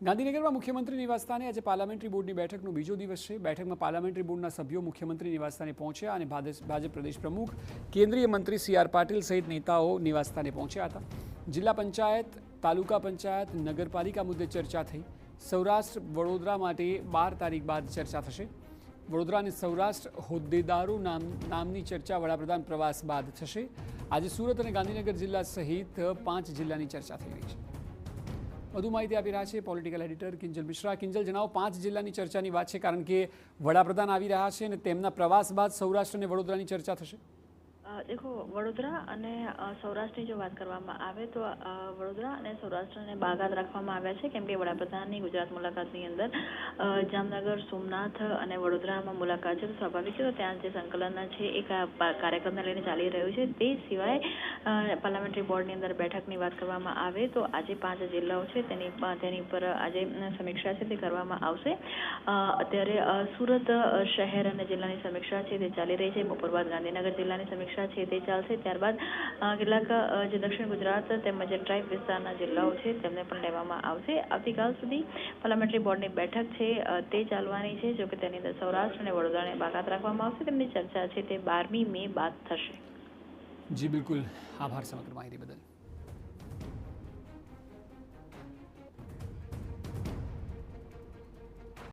ગાંધીનગરમાં મુખ્યમંત્રી નિવાસસ્થાને આજે પાર્લામેન્ટરી બોર્ડની બેઠકનો બીજો દિવસ છે। બેઠકમાં પાર્લામેન્ટરી બોર્ડના સભ્યો મુખ્યમંત્રી નિવાસસ્થાને પહોંચ્યા અને ભાજપ પ્રદેશ પ્રમુખ કેન્દ્રીય મંત્રી CR પાટીલ સહિત નેતાઓ નિવાસસ્થાને પહોંચ્યા હતા। જિલ્લા પંચાયત, તાલુકા પંચાયત, નગરપાલિકા મુદ્દે ચર્ચા થઈ। સૌરાષ્ટ્ર વડોદરા માટે 12 તારીખ બાદ ચર્ચા થશે। વડોદરા અને સૌરાષ્ટ્ર હોદ્દેદારો નામની ચર્ચા વડાપ્રધાન પ્રવાસ બાદ થશે। આજે સુરત અને ગાંધીનગર જિલ્લા સહિત 5 જિલ્લાની ચર્ચા થઈ રહી છે। વધુ માહિતી આપી રહ્યા છે પોલિટિકલ એડિટર કિંજલ મિશ્રા। કિંજલ, જણાવો, 5 જિલ્લાની ચર્ચાની વાત છે, કારણ કે વડાપ્રધાન આવી રહ્યા છે અને તેમના પ્રવાસ બાદ સૌરાષ્ટ્ર અને વડોદરાની ચર્ચા થશે। देखो, वडोदरा અને સૌરાષ્ટ્રની જો વાત કરવામાં આવે તો વડોદરા અને સૌરાષ્ટ્રને બાગાત રાખવામાં આવ્યા છે, કેમ કે વડાપ્રધાનની ગુજરાત મુલાકાતની અંદર જામનગર, સોમનાથ અને વડોદરામાં મુલાકાત છે, તો સ્વાભાવિક છે તો ત્યાં જે સંકલન છે એક કાર્યક્રમને લઈને ચાલી રહ્યું છે। તે સિવાય પાર્લામેન્ટરી બોર્ડની અંદર બેઠકની વાત કરવામાં આવે તો આજે 5 જિલ્લાઓ છે તેની પર આજે સમીક્ષા છે તે કરવામાં આવશે। અત્યારે સુરત શહેર અને જિલ્લાની સમીક્ષા છે તે ચાલી રહી છે। બપોર બાદ ગાંધીનગર જિલ્લાની સમીક્ષા છે તે ચાલશે। ત્યારબાદ કેટલાક જે દક્ષિણ ગુજરાત તેમજ ટ્રાઇબ વિસ્તારના જિલ્લાઓ છે તેમને પણ લેવામાં આવશે। આવતીકાલ સુધી પાર્લામેન્ટરી બોર્ડની બેઠક છે તે ચાલવાની છે, જો કે તેની અંદર સૌરાષ્ટ્ર અને વડોદરાને બાકાત રાખવામાં આવશે। તેમની ચર્ચા છે તે 12મી મે બાદ થશે। જી બિલકુલ, આભાર સમગ્ર માહિતી બદલ।